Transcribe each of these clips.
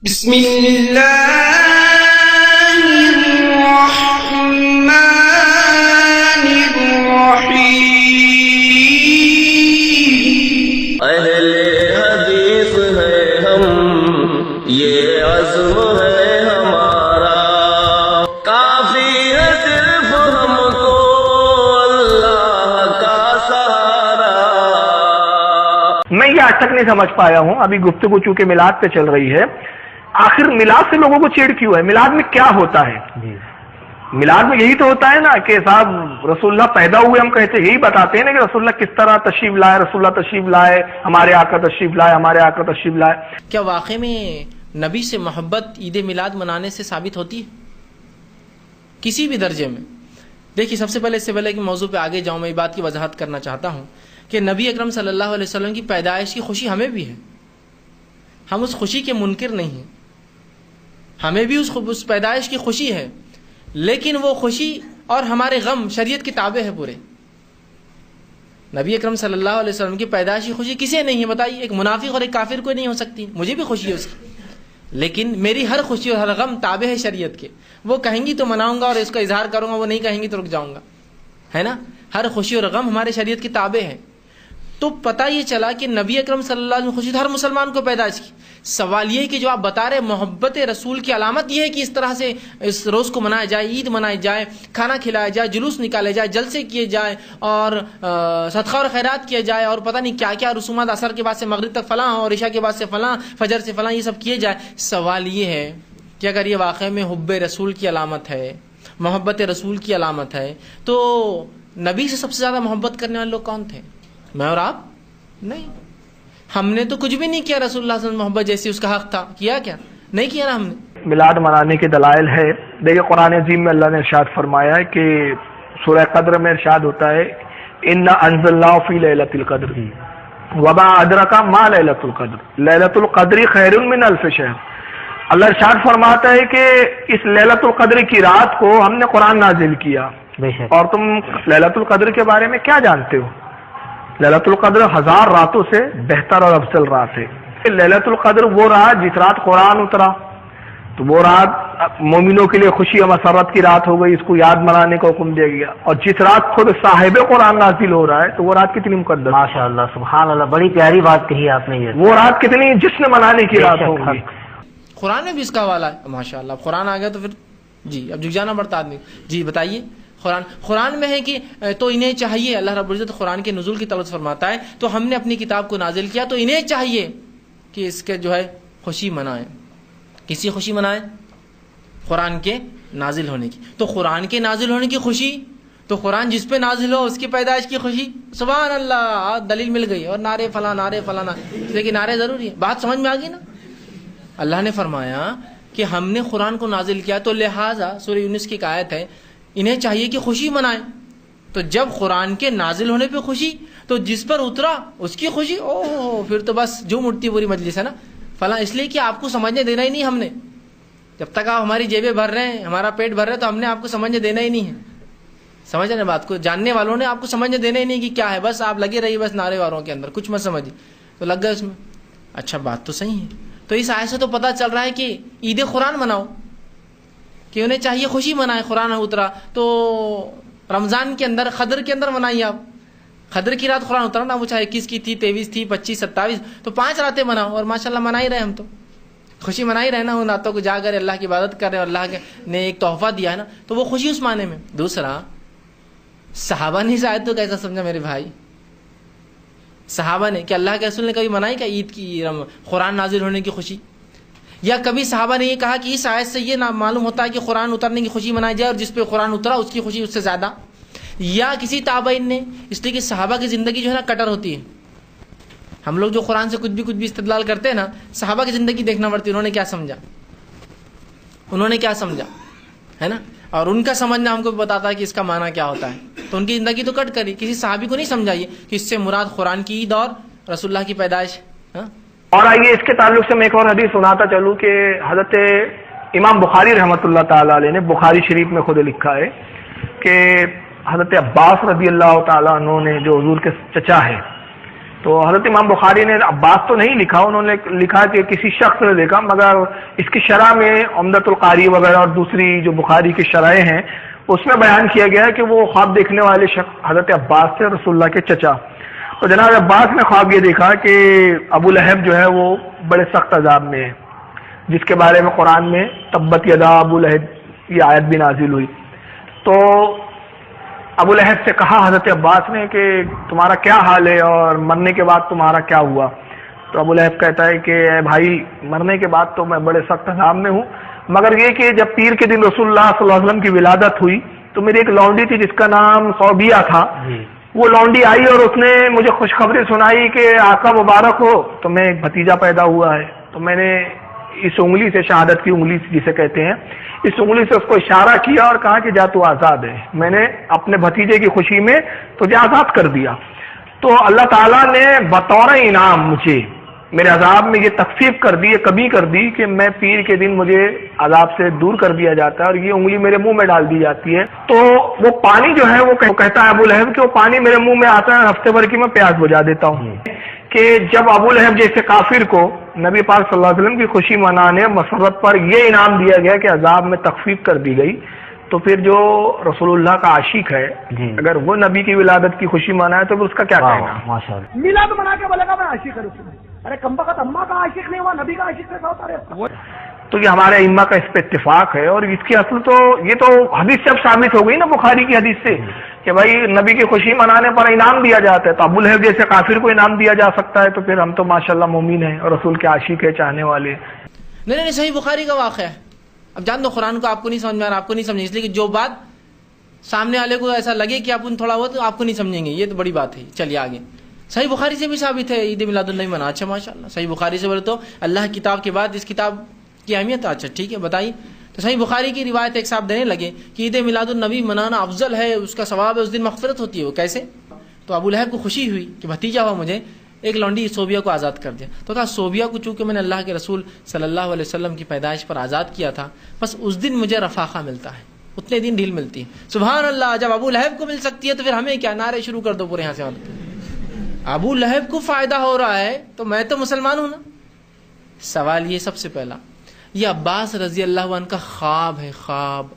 بسم اللہ الرحمن الرحیم۔ اہل حدیث ہے ہم، یہ عزم ہے ہمارا، کافی ہے صرف ہم کو اللہ کا سہارا۔ میں یہ آج تک نہیں سمجھ پایا ہوں، ابھی گفتگو چونکہ میلاد پہ چل رہی ہے، آخر میلاد سے لوگوں کو چیڑ کیوں ہے؟ میلاد میں کیا ہوتا ہے؟ میلاد میں یہی تو ہوتا ہے نا کہ صاحب رسول اللہ پیدا ہوئے، ہم کہتے یہی بتاتے ہیں نا کہ رسول اللہ کس طرح تشریف لائے، رسول اللہ تشریف لائے، ہمارے آقا تشریف لائے، ہمارے آقا تشریف لائے۔ کیا واقعی میں نبی سے محبت عید میلاد منانے سے ثابت ہوتی ہے کسی بھی درجے میں؟ دیکھیے، سب سے پہلے اس سے پہلے کہ موضوع پہ آگے جاؤں، میں یہ بات کی وضاحت کرنا چاہتا ہوں کہ نبی اکرم صلی اللہ علیہ وسلم کی پیدائش کی خوشی ہمیں بھی ہے، ہم اس خوشی کے منکر نہیں ہیں، ہمیں بھی اس پیدائش کی خوشی ہے، لیکن وہ خوشی اور ہمارے غم شریعت کے تابع ہے پورے۔ نبی اکرم صلی اللہ علیہ وسلم کی پیدائش کی خوشی کسے نہیں ہے بتائیے؟ ایک منافق اور ایک کافر کو نہیں ہو سکتی، مجھے بھی خوشی ہے اس کی، لیکن میری ہر خوشی اور ہر غم تابع ہے شریعت کے۔ وہ کہیں گی تو مناؤں گا اور اس کا اظہار کروں گا، وہ نہیں کہیں گی تو رک جاؤں گا، ہے نا؟ ہر خوشی اور غم ہمارے شریعت کے تابع ہے۔ تو پتہ یہ چلا کہ نبی اکرم صلی اللہ علیہ وسلم خوشی ہر مسلمان کو پیدائش کی۔ سوال یہ ہے کہ جو آپ بتا رہے محبت رسول کی علامت یہ ہے کہ اس طرح سے اس روز کو منایا جائے، عید منائی جائے، کھانا کھلایا جائے، جلوس نکالے جائے، جلسے کیے جائے اور صدقہ اور خیرات کیا جائے اور پتہ نہیں کیا کیا رسومات، عصر کے بعد سے مغرب تک فلاں اور عشاء کے بعد سے فلاں، فجر سے فلاں، یہ سب کیے جائے۔ سوال یہ ہے کہ اگر یہ واقعے میں حب رسول کی علامت ہے، محبت رسول کی علامت ہے، تو نبی سے سب سے زیادہ محبت کرنے والے لوگ کون تھے؟ میں اور آپ؟ نہیں، ہم نے تو کچھ بھی نہیں کیا رسول اللہ صلی اللہ علیہ وسلم محبت جیسی اس کا حق تھا، کیا کیا نہیں کیا نا ہم نے۔ میلاد منانے کے دلائل ہے، دیکھیں قرآن عظیم میں اللہ نے ارشاد فرمایا ہے کہ سورہ قدر میں ارشاد ہوتا ہے اِنَّا أَنزَلْنَاهُ فِي لَيْلَةِ الْقَدْرِ وَمَا أَدْرَاكَ مَا لَيْلَةُ الْقَدْرِ لَيْلَةُ الْقَدْرِ خَيْرٌ مِّنْ أَلْفِ شَهْرٍ۔ اللہ ارشاد فرماتا ہے کہ اس لیلۃ القدر کی رات کو ہم نے قرآن نازل کیا، اور تم لیلۃ القدر کے بارے میں کیا جانتے ہو؟ لیلۃ القدر 1000 راتوں سے بہتر اور افضل رات ہے۔ لیلۃ القدر وہ رات جس رات قرآن اترا، تو وہ رات مومنوں کے لیے خوشی و مسرت کی رات ہو گئی، اس کو یاد منانے کا حکم دیا گیا۔ اور جس رات خود صاحب قرآن نازل ہو رہا ہے تو وہ رات کتنی مقدس، ماشاء اللہ، سبحان اللہ، بڑی پیاری بات کہی آپ نے۔ یہ وہ رات کتنی جشن منانے کی رات ہوگی۔ قرآن میں بھی اس کا حوالہ ہے، ماشاء اللہ۔ قرآن آ گیا تو پھر جی اب جھک جانا پڑتا آدمی۔ جی بتائیے، قرآن میں ہے کہ تو انہیں چاہیے، اللہ رب العزت قرآن کے نزول کی طرف فرماتا ہے تو ہم نے اپنی کتاب کو نازل کیا تو انہیں چاہیے کہ اس کے جو ہے خوشی منائیں۔ کسی خوشی منائیں؟ قرآن کے نازل ہونے کی۔ تو قرآن کے نازل ہونے کی خوشی، تو قرآن جس پہ نازل ہو اس کی پیدائش کی خوشی، سبحان اللہ، دلیل مل گئی۔ اور نعرے فلاں نعرے فلاں، لیکن نعرے ضروری ہے۔ بات سمجھ میں آ گئی نا؟ اللہ نے فرمایا کہ ہم نے قرآن کو نازل کیا تو لہٰذا سورہ یونس کی ایک آیت ہے، انہیں چاہیے کہ خوشی منائیں۔ تو جب قرآن کے نازل ہونے پہ خوشی، تو جس پر اترا اس کی خوشی، اوہ پھر تو بس جو اٹھتی پوری مجلس ہے نا فلاں، اس لیے کہ آپ کو سمجھنے دینا ہی نہیں ہم نے۔ جب تک آپ ہماری جیبیں بھر رہے ہیں، ہمارا پیٹ بھر رہے ہیں، تو ہم نے آپ کو سمجھنے دینا ہی نہیں ہے۔ سمجھ رہے ہیں بات کو؟ جاننے والوں نے آپ کو سمجھنے دینا ہی نہیں کہ کیا ہے، بس آپ لگے رہیے بس نعرے واروں کے اندر، کچھ مت سمجھیے۔ تو لگ گئے اس میں، اچھا بات تو صحیح ہے۔ تو اس آیت سے تو پتہ چل رہا ہے کہ عید قرآن مناؤ، کہ انہیں چاہیے خوشی منائے، قرآن اترا تو رمضان کے اندر قدر کے اندر منائیے آپ۔ قدر کی رات قرآن اترا نا، وہ چاہے 21 کی تھی، 23 تھی، 25، 27، تو 5 راتیں مناؤ، اور ماشاءاللہ منا ہی رہے ہم تو، خوشی منا ہی رہے نا، ان راتوں کو جا کر اللہ کی عبادت کر رہے ہیں، اور اللہ نے ایک تحفہ دیا ہے نا، تو وہ خوشی اس معنی میں۔ دوسرا، صحابہ نے شاید تو کیسا سمجھا میرے بھائی؟ صحابہ نے کہ اللہ کے رسول نے کبھی منائی کیا عید کی قرآن نازل ہونے کی خوشی؟ یا کبھی صحابہ نے یہ کہا کہ اس آیت سے یہ معلوم ہوتا ہے کہ قرآن اترنے کی خوشی منائی جائے اور جس پہ قرآن اترا اس کی خوشی اس سے زیادہ؟ یا کسی تابعین نے؟ اس لیے کہ صحابہ کی زندگی جو ہے نا کٹر ہوتی ہے، ہم لوگ جو قرآن سے کچھ بھی استدلال کرتے ہیں نا، صحابہ کی زندگی دیکھنا پڑتی ہے، انہوں نے کیا سمجھا، انہوں نے کیا سمجھا، ہے نا؟ اور ان کا سمجھنا ہم کو بتاتا ہے کہ اس کا معنی کیا ہوتا ہے۔ تو ان کی زندگی تو کٹ کری، کسی صحابی کو نہیں سمجھائیے کہ اس سے مراد قرآن کی عید اور رسول اللہ کی پیدائش۔ ہاں، اور آئیے اس کے تعلق سے میں ایک اور حدیث سناتا چلوں کہ حضرت امام بخاری رحمۃ اللہ تعالیٰ علیہ نے بخاری شریف میں خود لکھا ہے کہ حضرت عباس رضی اللہ تعالیٰ عنہ نے، جو حضور کے چچا ہے، تو حضرت امام بخاری نے عباس تو نہیں لکھا، انہوں نے لکھا کہ کسی شخص نے دیکھا، مگر اس کی شرح میں عمدۃ القاری وغیرہ اور دوسری جو بخاری کی شرائح ہیں اس میں بیان کیا گیا ہے کہ وہ خواب دیکھنے والے شخص حضرت عباس تھے، رسول اللہ کے چچا. تو جناب عباس نے خواب یہ دیکھا کہ ابو لہب جو ہے وہ بڑے سخت عذاب میں ہے، جس کے بارے میں قرآن میں تبت یدا ابو لہب یہ آیت بھی نازل ہوئی. تو ابو لہب سے کہا حضرت عباس نے کہ تمہارا کیا حال ہے اور مرنے کے بعد تمہارا کیا ہوا؟ تو ابو لہب کہتا ہے کہ اے بھائی، مرنے کے بعد تو میں بڑے سخت عذاب میں ہوں، مگر یہ کہ جب پیر کے دن رسول اللہ صلی اللہ علیہ وسلم کی ولادت ہوئی تو میری ایک لونڈی تھی جس کا نام صوبیہ تھا، وہ لونڈی آئی اور اس نے مجھے خوشخبری سنائی کہ آقا مبارک ہو، تو میں ایک بھتیجا پیدا ہوا ہے. تو میں نے اس انگلی سے، شہادت کی انگلی جسے کہتے ہیں، اس انگلی سے اس کو اشارہ کیا اور کہا کہ جا تو آزاد ہے. میں نے اپنے بھتیجے کی خوشی میں تجھے آزاد کر دیا. تو اللہ تعالیٰ نے بطور انعام مجھے میرے عذاب میں یہ تخفیف کر دی، کمی کر دی کہ میں پیر کے دن مجھے عذاب سے دور کر دیا جاتا ہے اور یہ انگلی میرے منہ میں ڈال دی جاتی ہے. تو وہ پانی جو ہے وہ کہتا ہے ابو لہب کہ وہ پانی میرے منہ میں آتا ہے، ہفتے بھر کی میں پیاس بجھا دیتا ہوں. کہ جب ابو لہب جیسے کافر کو نبی پاک صلی اللہ علیہ وسلم کی خوشی منانے مسرت پر یہ انعام دیا گیا کہ عذاب میں تخفیف کر دی گئی، تو پھر جو رسول اللہ کا عاشق ہے اگر وہ نبی کی ولادت کی خوشی منائے تو پھر اس کا کیا کہنا؟ ماشاءاللہ. میلاد منا کے بولے گا میں عاشق ہے رسول اللہ. ارے کم بخت اماں کا عاشق نہیں ہوا، نبی کا عاشق کیسا ہوتا رہے؟ تو یہ ہمارے ائمہ کا اس پہ اتفاق ہے. اور اس کی اصل تو یہ تو حدیث سے اب ثابت ہو گئی نا، بخاری کی حدیث سے، کہ بھائی نبی کی خوشی منانے پر انعام دیا جاتا ہے. تو ابو لہب جیسے کافر کو انعام دیا جا سکتا ہے، تو پھر ہم تو ماشاءاللہ مومن ہیں اور رسول کے عاشق ہیں، چاہنے والے. نہیں، صحیح بخاری کا واقعہ ہے. اب جان دو قرآن کو آپ کو نہیں سمجھ میں آ رہا، آپ کو نہیں سمجھے، اس لیے کہ جو بات سامنے والے کو ایسا لگے کہ آپ ان تھوڑا ہوا تو آپ کو نہیں سمجھیں گے، یہ تو بڑی بات ہے. چلیے آگے. صحیح بخاری سے بھی ثابت ہے عید میلاد النبی منا. اچھا ماشاءاللہ. صحیح بخاری سے بولے تو اللہ کی کتاب کے بعد اس کتاب کی اہمیت. اچھا ٹھیک ہے، بتائیے. تو صحیح بخاری کی روایت ایک صاحب دینے لگے کہ عید میلاد النبی منانا افضل ہے، اس کا ثواب ہے، اس دن مغفرت ہوتی ہے. وہ کیسے؟ تو ابو لہب کو خوشی ہوئی کہ بھتیجا ہوا مجھے، ایک لونڈی صوبیہ کو آزاد کر دیا. تو کہا صوبیہ کو چونکہ میں نے اللہ کے رسول صلی اللہ علیہ وسلم کی پیدائش پر آزاد کیا تھا، بس اس دن مجھے رفاقہ ملتا ہے، اتنے دن ڈھیل ملتی ہے. سبحان اللہ. جب ابو لہب کو مل سکتی ہے تو پھر ہمیں کیا؟ نعرے شروع کر دو پورے یہاں سے. ابو لہب کو فائدہ ہو رہا ہے تو میں تو مسلمان ہوں نا. سوال یہ سب سے پہلا، یہ عباس رضی اللہ عنہ کا خواب ہے، خواب.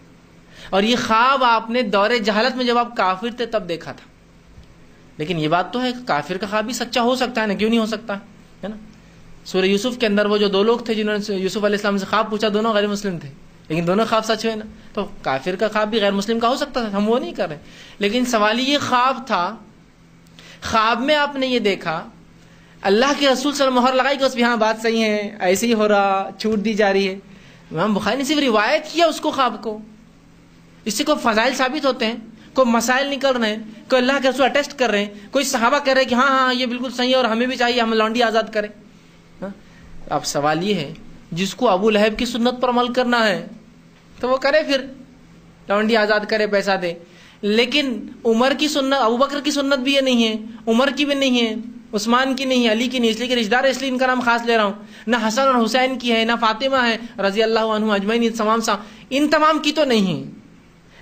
اور یہ خواب آپ نے دور جہالت میں جب آپ کافر تھے تب دیکھا تھا. لیکن یہ بات تو ہے کافر کا خواب بھی سچا ہو سکتا ہے نا، کیوں نہیں ہو سکتا ہے نا. سورہ یوسف کے اندر وہ جو دو لوگ تھے جنہوں نے یوسف علیہ السلام سے خواب پوچھا، دونوں غیر مسلم تھے لیکن دونوں خواب سچ ہوئے نا. تو کافر کا خواب بھی غیر مسلم کا ہو سکتا تھا، ہم وہ نہیں کر رہے. لیکن سوال یہ خواب تھا، خواب میں آپ نے یہ دیکھا، اللہ کے رسول صلی اللہ علیہ وسلم مہر لگائی کہ اس بھی ہاں بات صحیح ہے، ایسے ہی ہو رہا، چھوٹ دی جا رہی ہے. امام بخاری نے صرف روایت کیا اس کو، خواب کو. اس سے کوئی فضائل ثابت ہوتے ہیں، کوئی مسائل نکل رہے ہیں، کوئی اللہ کے رسول اٹیسٹ کر رہے ہیں، کوئی صحابہ کہہ رہے ہیں کہ ہاں ہاں یہ بالکل صحیح ہے اور ہمیں بھی چاہیے ہم لونڈی آزاد کریں. اب سوال یہ ہے جس کو ابو لہب کی سنت پر عمل کرنا ہے تو وہ کرے، پھر لونڈی آزاد کرے، پیسہ دے. لیکن عمر کی سنت، ابو بکر کی سنت بھی یہ نہیں ہے، عمر کی بھی نہیں ہے، عثمان کی نہیں ہے، علی کی نہیں. اس لیے کہ رشتہ دار اس لیے ان کا نام خاص لے رہا ہوں. نہ حسن اور حسین کی ہے، نہ فاطمہ ہے رضی اللہ عنہ اجمعین، ان تمام کی تو نہیں ہے،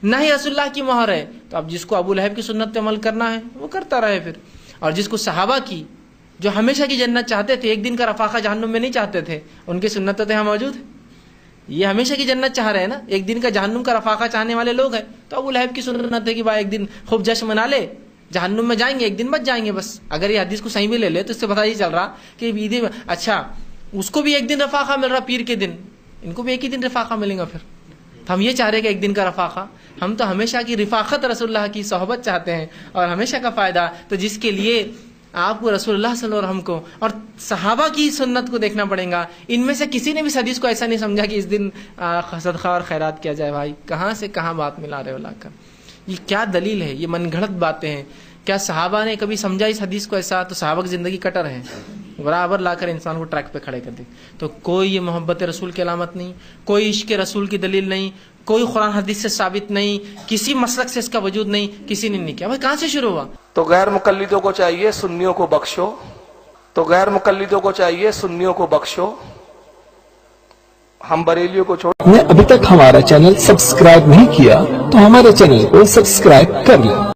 نہ ہی رسول اللہ کی مہر ہے. تو اب جس کو ابو لہب کی سنت پہ عمل کرنا ہے وہ کرتا رہے پھر. اور جس کو صحابہ کی جو ہمیشہ کی جنت چاہتے تھے، ایک دن کا رفاقہ جہنم میں نہیں چاہتے تھے، ان کی سنت تو یہاں موجود ہے. یہ ہمیشہ کی جنت چاہ رہے ہیں نا، ایک دن کا جہنم کا رفاقہ چاہنے والے لوگ ہیں. تو ابو لہب کی سنت ہے کہ بھائی ایک دن خوب جشن منا لے، جہنم میں جائیں گے، ایک دن بچ جائیں گے بس. اگر یہ حدیث کو صحیح بھی لے لے تو اس سے پتہ یہ چل رہا کہ عید، اچھا اس کو بھی ایک دن رفاقہ مل رہا پیر کے دن، ان کو بھی ایک ہی دن رفاقہ ملیں گا. پھر تو ہم یہ چاہ رہے ہیں کہ ایک دن کا رفاقہ، ہم تو ہمیشہ کی رفاقت رسول اللہ کی صحبت چاہتے ہیں اور ہمیشہ کا فائدہ. تو جس کے لیے آپ کو رسول اللہ صلی اللہ علیہ وسلم کو اور صحابہ کی سنت کو دیکھنا پڑے گا. ان میں سے کسی نے بھی اس حدیث کو ایسا نہیں سمجھا کہ اس دن صدقہ اور خیرات کیا جائے. بھائی کہاں سے کہاں بات ملا رہے ہو لا کر، یہ کیا دلیل ہے؟ یہ من گھڑت باتیں ہیں. کیا صحابہ نے کبھی سمجھا اس حدیث کو ایسا؟ تو صحابہ کی زندگی کٹر ہے، برابر لا کر انسان کو ٹریک پہ کھڑے کر دی. تو کوئی یہ محبت رسول کی علامت نہیں، کوئی عشق رسول کی دلیل نہیں، کوئی قرآن حدیث سے ثابت نہیں، کسی مسلک سے اس کا وجود نہیں، کسی نے نہیں کیا. بھائی کہاں سے شروع ہوا؟ تو غیر مقلدوں کو چاہیے سنیوں کو بخشو، تو غیر مقلدوں کو چاہیے سنیوں کو بخشو، ہم بریلیوں کو چھوڑ. نے ابھی تک ہمارا چینل سبسکرائب نہیں کیا تو ہمارے چینل کو سبسکرائب کر لیں.